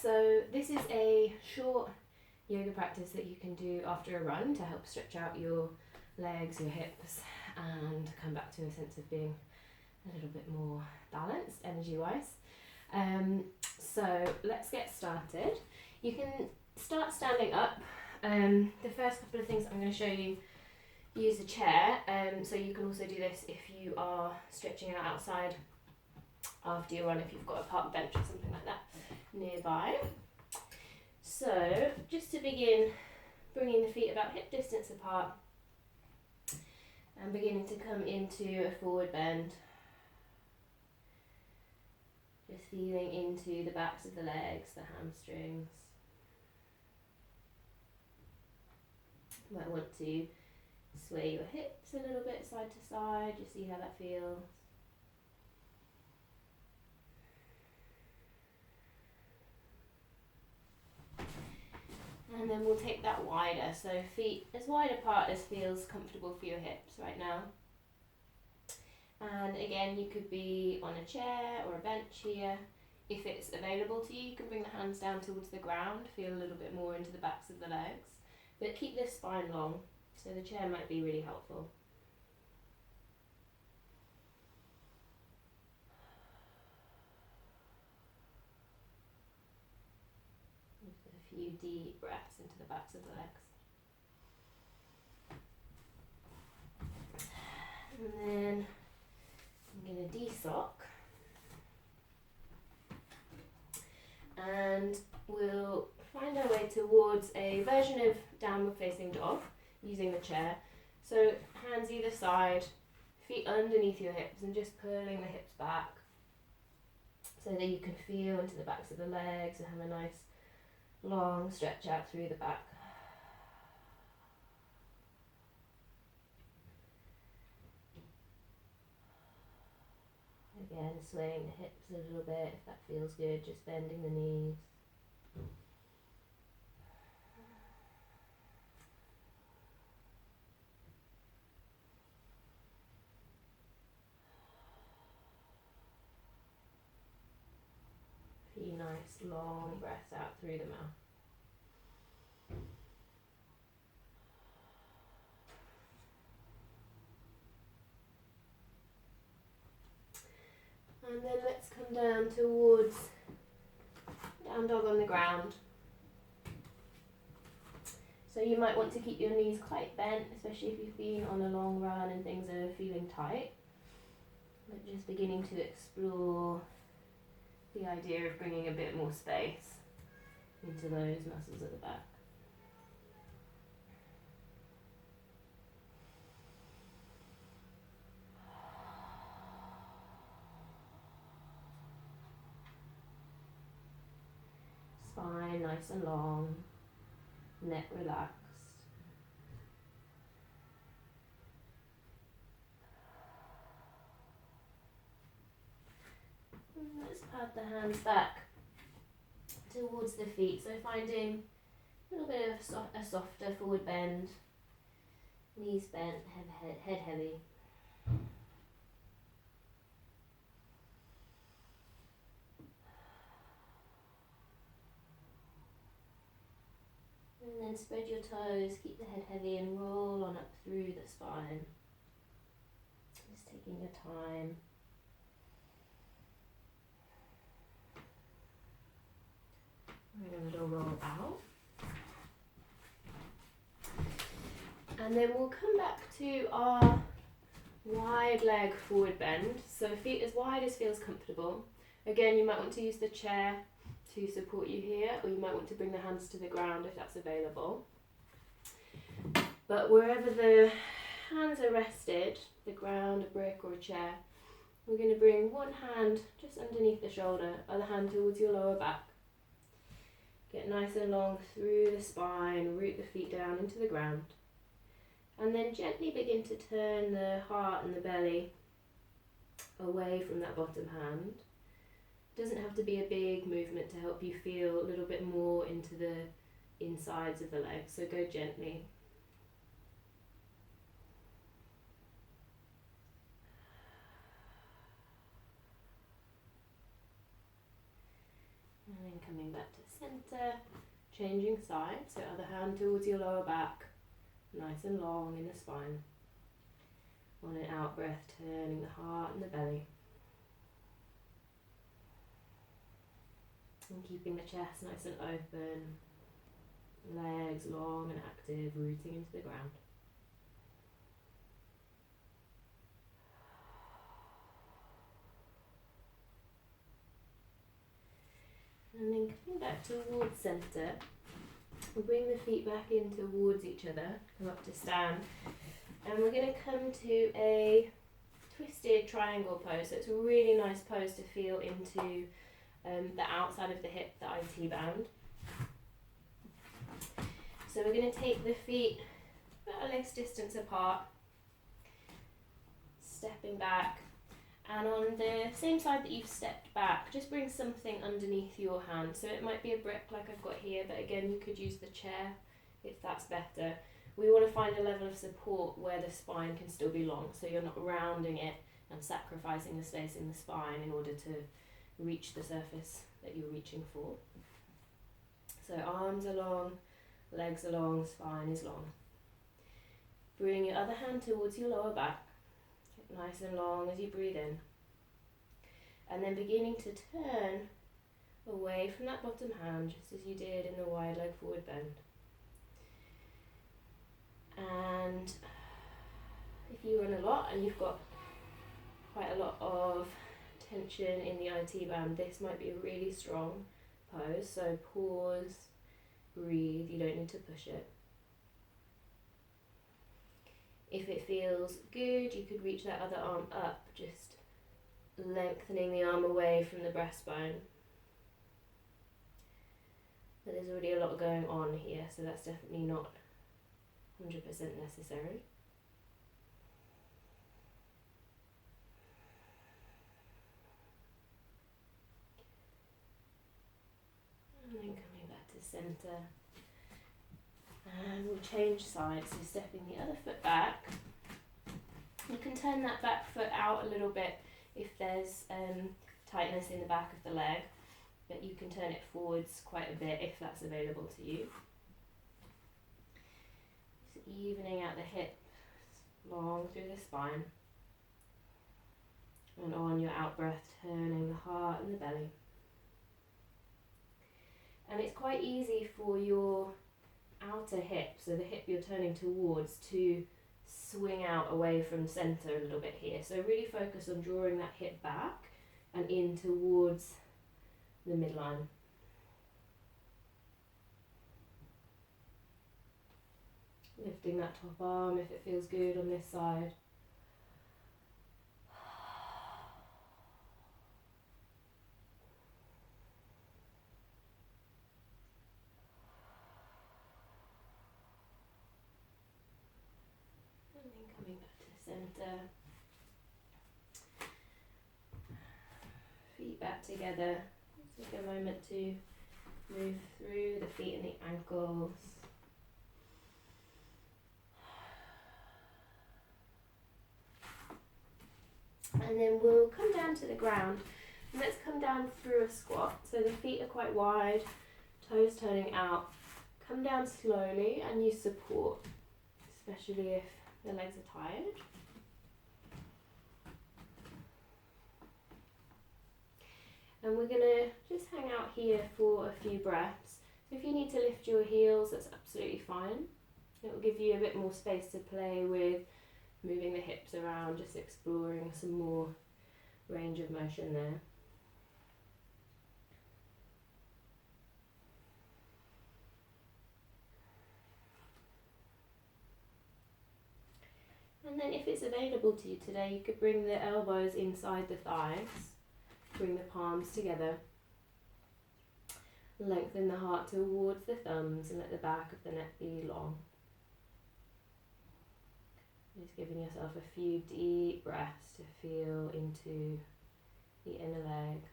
So this is a short yoga practice that you can do after a run to help stretch out your legs, your hips, and come back to a sense of being a little bit more balanced energy-wise. So let's get started. You can start standing up. The first couple of things I'm going to show you, use a chair, so you can also do this if you are stretching out outside after your run, if you've got a park bench or something like that nearby. So just to begin, bringing the feet about hip distance apart and beginning to come into a forward bend. Just feeling into the backs of the legs, the hamstrings. You might want to sway your hips a little bit side to side, just see how that feels. And then we'll take that wider, so feet as wide apart as feels comfortable for your hips right now. And again, you could be on a chair or a bench here. If it's available to you, you can bring the hands down towards the ground, feel a little bit more into the backs of the legs. But keep this spine long, so the chair might be really helpful. Just a few deep breaths into the backs of the legs. And then I'm going to de-sock. And we'll find our way towards a version of downward facing dog using the chair. So hands either side, feet underneath your hips and just pulling the hips back so that you can feel into the backs of the legs and have a nice long stretch out through the back. Again, swaying the hips a little bit if that feels good, just bending the knees. A few nice long breaths out through the mouth. And then let's come down towards down dog on the ground. So you might want to keep your knees quite bent, especially if you've been on a long run and things are feeling tight. But just beginning to explore the idea of bringing a bit more space into those muscles at the back. Spine nice and long, neck relaxed. And let's pad the hands back towards the feet, so finding a little bit of a softer forward bend, knees bent, head heavy. And then spread your toes, keep the head heavy and roll on up through the spine. Just taking your time. A little roll out. And then we'll come back to our wide leg forward bend. So feet as wide as feels comfortable. Again, you might want to use the chair to support you here, or you might want to bring the hands to the ground if that's available. But wherever the hands are rested, the ground, a brick or a chair, we're going to bring one hand just underneath the shoulder, other hand towards your lower back. Get nice and long through the spine, root the feet down into the ground. And then gently begin to turn the heart and the belly away from that bottom hand. Doesn't have to be a big movement to help you feel a little bit more into the insides of the legs, so go gently. And then coming back to centre, changing sides, so other hand towards your lower back, nice and long in the spine. On an out breath, turning the heart and the belly. And keeping the chest nice and open, legs long and active, rooting into the ground. And then coming back towards centre, we'll bring the feet back in towards each other, come up to stand, and we're going to come to a twisted triangle pose. So it's a really nice pose to feel into the outside of the hip, the IT band. So we're going to take the feet about a leg's distance apart, stepping back, and on the same side that you've stepped back, just bring something underneath your hand. So it might be a brick like I've got here, but again you could use the chair if that's better. We want to find a level of support where the spine can still be long, so you're not rounding it and sacrificing the space in the spine in order to reach the surface that you're reaching for. So arms are long, legs are long, spine is long. Bring your other hand towards your lower back, nice and long as you breathe in. And then beginning to turn away from that bottom hand, just as you did in the wide leg forward bend. And if you run a lot and you've got quite a lot of tension in the IT band, this might be a really strong pose. So pause, breathe, you don't need to push it. If it feels good, you could reach that other arm up, just lengthening the arm away from the breastbone. But there's already a lot going on here, so that's definitely not 100% necessary. And then coming back to centre. And we'll change sides, so stepping the other foot back. You can turn that back foot out a little bit if there's tightness in the back of the leg, but you can turn it forwards quite a bit if that's available to you. Just evening out the hips, long through the spine. And on your out breath, turning the heart and the belly. And it's quite easy for your outer hip, so the hip you're turning towards, to swing out away from centre a little bit here. So really focus on drawing that hip back and in towards the midline. Lifting that top arm if it feels good on this side. And then coming back to the centre. Feet back together. Take a moment to move through the feet and the ankles. And then we'll come down to the ground. And let's come down through a squat. So the feet are quite wide, toes turning out. Come down slowly and use support, especially if the legs are tired. And we're going to just hang out here for a few breaths. So if you need to lift your heels, that's absolutely fine. It will give you a bit more space to play with, moving the hips around, just exploring some more range of motion there. And then if it's available to you today, you could bring the elbows inside the thighs, bring the palms together, lengthen the heart towards the thumbs and let the back of the neck be long. Just giving yourself a few deep breaths to feel into the inner legs.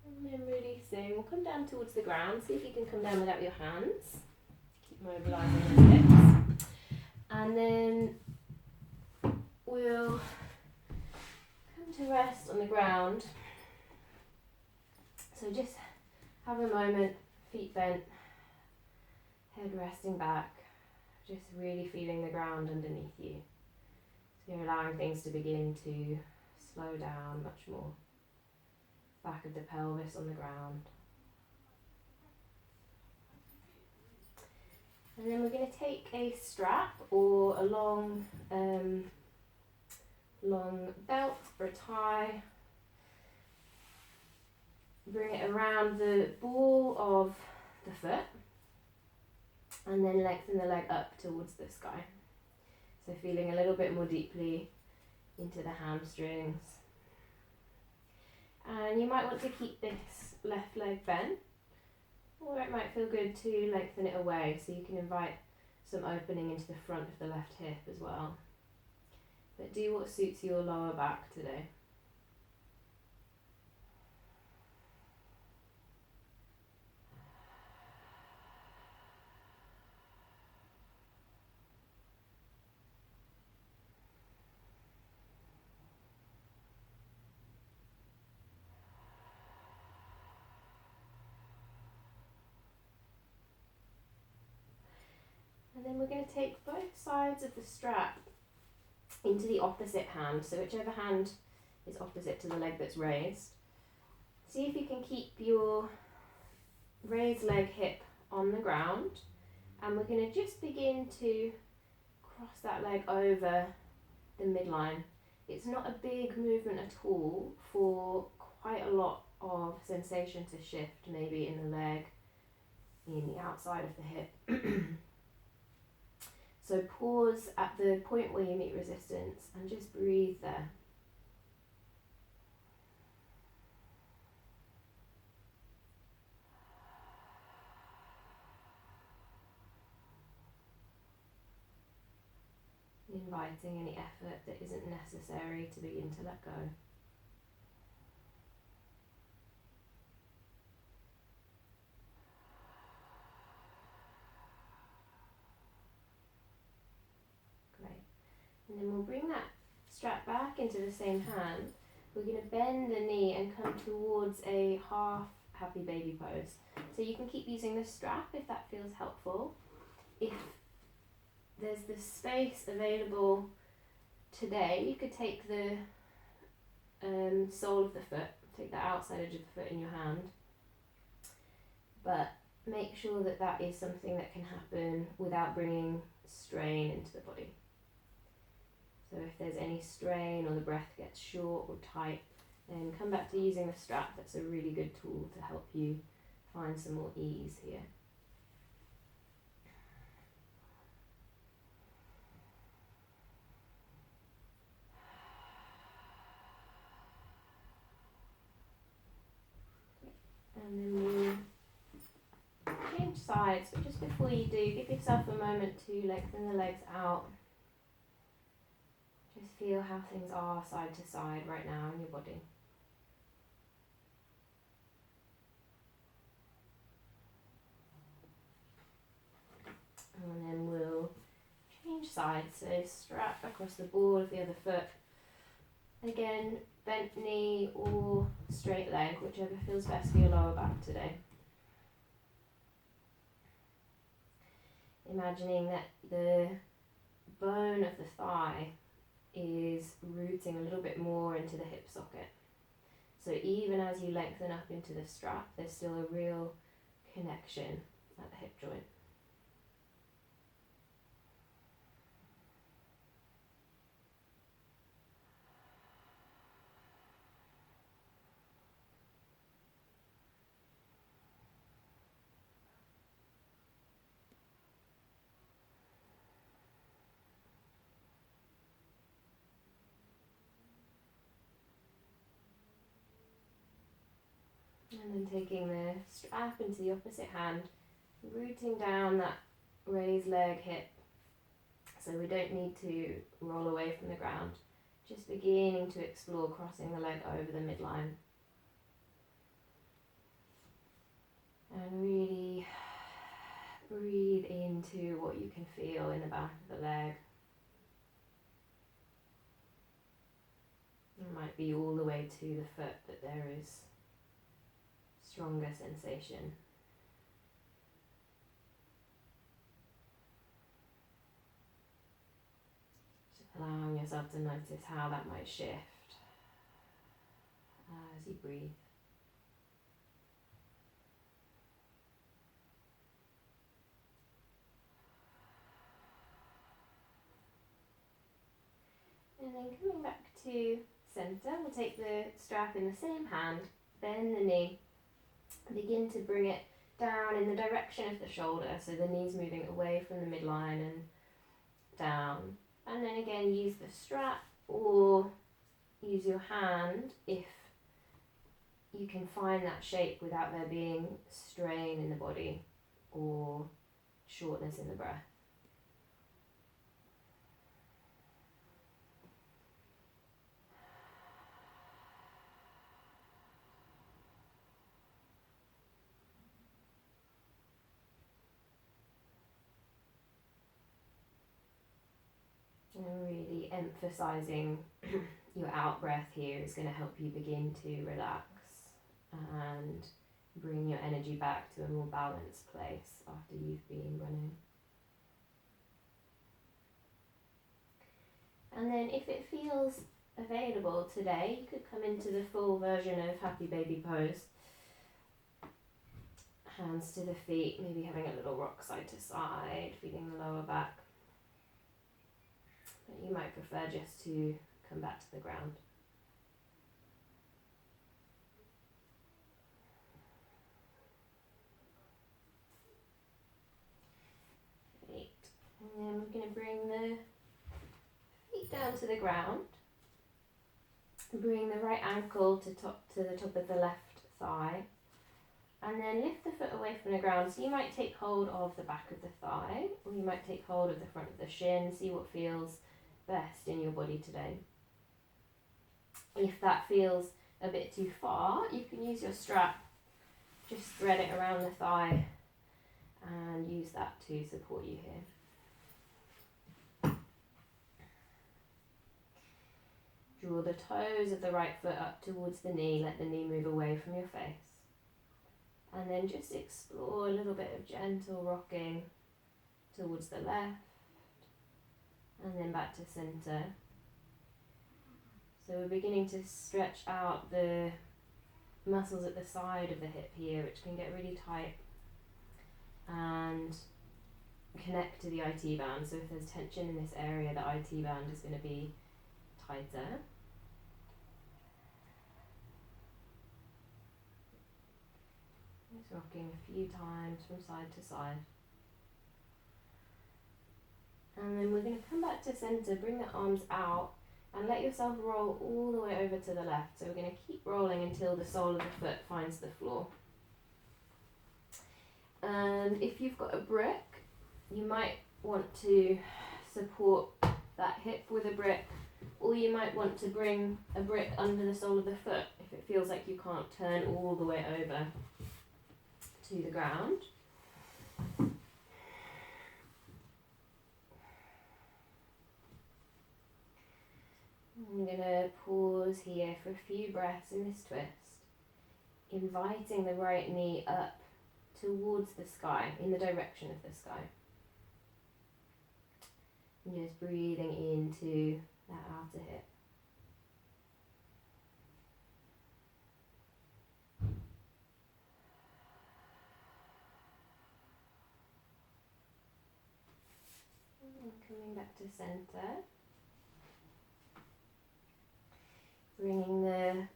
And then releasing, we'll come down towards the ground. See if you can come down without your hands. Keep mobilising the hips. And then we'll come to rest on the ground. So just have a moment, feet bent, head resting back, just really feeling the ground underneath you. So you're allowing things to begin to slow down much more. Back of the pelvis on the ground. And then we're going to take a strap or a long belt or a tie. Bring it around the ball of the foot and then lengthen the leg up towards the sky. So feeling a little bit more deeply into the hamstrings. And you might want to keep this left leg bent, or it might feel good to lengthen it away so you can invite some opening into the front of the left hip as well. But do what suits your lower back today. And then we're going to take both sides of the strap into the opposite hand, so whichever hand is opposite to the leg that's raised. See if you can keep your raised leg hip on the ground, and we're going to just begin to cross that leg over the midline. It's not a big movement at all for quite a lot of sensation to shift, maybe in the leg, in the outside of the hip. So pause at the point where you meet resistance and just breathe there. Inviting any effort that isn't necessary to begin to let go. And then we'll bring that strap back into the same hand. We're going to bend the knee and come towards a half happy baby pose. So you can keep using the strap if that feels helpful. If there's the space available today, you could take the sole of the foot, take the outside edge of the foot in your hand. But make sure that that is something that can happen without bringing strain into the body. So if there's any strain or the breath gets short or tight, then come back to using the strap. That's a really good tool to help you find some more ease here. And then we'll change sides, but just before you do, give yourself a moment to lengthen the legs out. Just feel how things are side to side right now in your body. And then we'll change sides, so strap across the ball of the other foot. Again, bent knee or straight leg, whichever feels best for your lower back today. Imagining that the bone of the thigh is rooting a little bit more into the hip socket. So even as you lengthen up into the strap, there's still a real connection at the hip joint. And then taking the strap into the opposite hand, rooting down that raised leg hip, so we don't need to roll away from the ground. Just beginning to explore crossing the leg over the midline. And really breathe in into what you can feel in the back of the leg. It might be all the way to the foot that there is stronger sensation. Just allowing yourself to notice how that might shift as you breathe. And then coming back to centre, we'll take the strap in the same hand, bend the knee, begin to bring it down in the direction of the shoulder, so the knee's moving away from the midline and down. And then again, use the strap or use your hand if you can find that shape without there being strain in the body or shortness in the breath. And really emphasizing your out breath here is going to help you begin to relax and bring your energy back to a more balanced place after you've been running. And then if it feels available today, you could come into the full version of Happy Baby Pose. Hands to the feet, maybe having a little rock side to side, feeling the lower back. But you might prefer just to come back to the ground. Great. And then we're going to bring the feet down to the ground. Bring the right ankle to the top of the left thigh. And then lift the foot away from the ground. So you might take hold of the back of the thigh, or you might take hold of the front of the shin. See what feels best in your body today. If that feels a bit too far, you can use your strap. Just thread it around the thigh and use that to support you here. Draw the toes of the right foot up towards the knee. Let the knee move away from your face. And then just explore a little bit of gentle rocking towards the left and then back to centre. So we're beginning to stretch out the muscles at the side of the hip here, which can get really tight, and connect to the IT band. So if there's tension in this area, the IT band is going to be tighter. Just rocking a few times from side to side. And then we're going to come back to centre, bring the arms out, and let yourself roll all the way over to the left. So we're going to keep rolling until the sole of the foot finds the floor. And if you've got a brick, you might want to support that hip with a brick, or you might want to bring a brick under the sole of the foot if it feels like you can't turn all the way over to the ground. I'm going to pause here for a few breaths in this twist, inviting the right knee up towards the sky, in the direction of the sky. And just breathing into that outer hip. And coming back to centre. Bringing the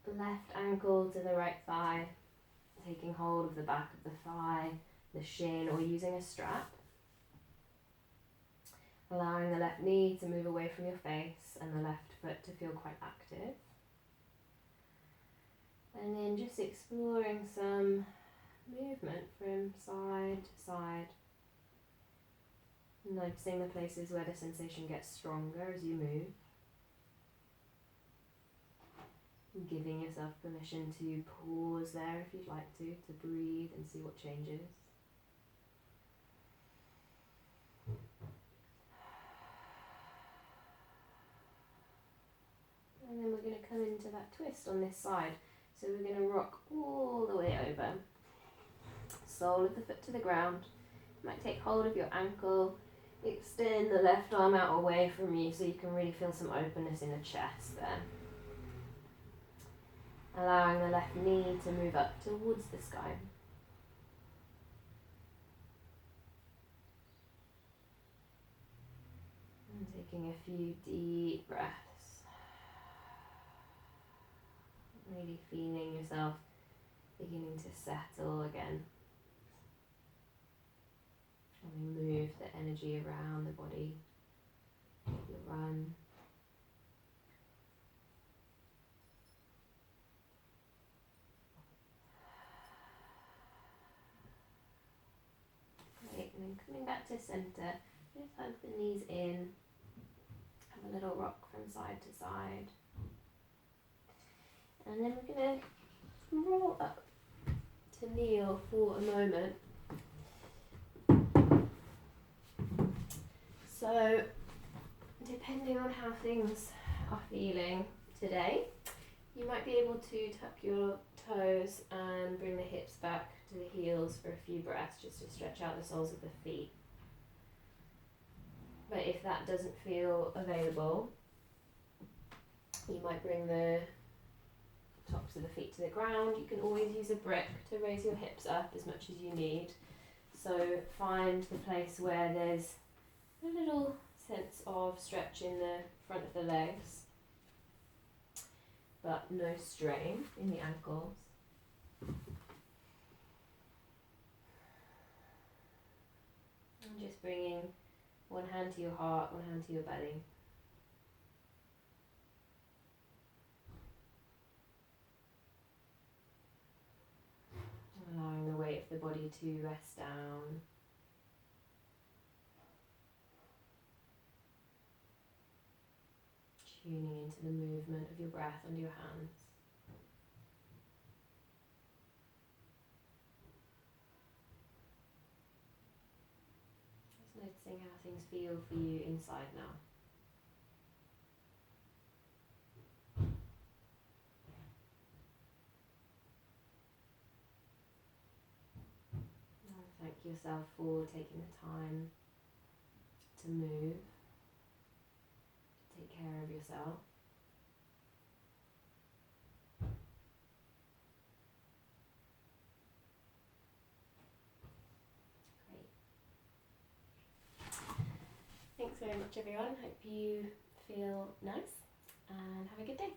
left ankle to the right thigh, taking hold of the back of the thigh, the shin, or using a strap. Allowing the left knee to move away from your face and the left foot to feel quite active. And then just exploring some movement from side to side. Noticing the places where the sensation gets stronger as you move. Giving yourself permission to pause there if you'd like to breathe and see what changes. come into that twist on this side. So we're going to rock all the way over. Sole of the foot to the ground. You might take hold of your ankle. Extend the left arm out away from you so you can really feel some openness in the chest there. Allowing the left knee to move up towards the sky. And taking a few deep breaths. Really feeling yourself beginning to settle again. And we move the energy around the body. You run. Great, and then coming back to centre, just hug the knees in. Have a little rock from side to side. And then we're going to roll up to kneel for a moment. So, depending on how things are feeling today, you might be able to tuck your toes and bring the hips back to the heels for a few breaths just to stretch out the soles of the feet. But if that doesn't feel available, you might bring the tops of the feet to the ground. You can always use a brick to raise your hips up as much as you need. So find the place where there's a little sense of stretch in the front of the legs, but no strain in the ankles. And just bringing one hand to your heart, one hand to your belly. Allowing the weight of the body to rest down. Tuning into the movement of your breath under your hands. Just noticing how things feel for you inside now. And thank yourself for taking the time to move. Take care of yourself. Great. Thanks very much everyone. Hope you feel nice and have a good day.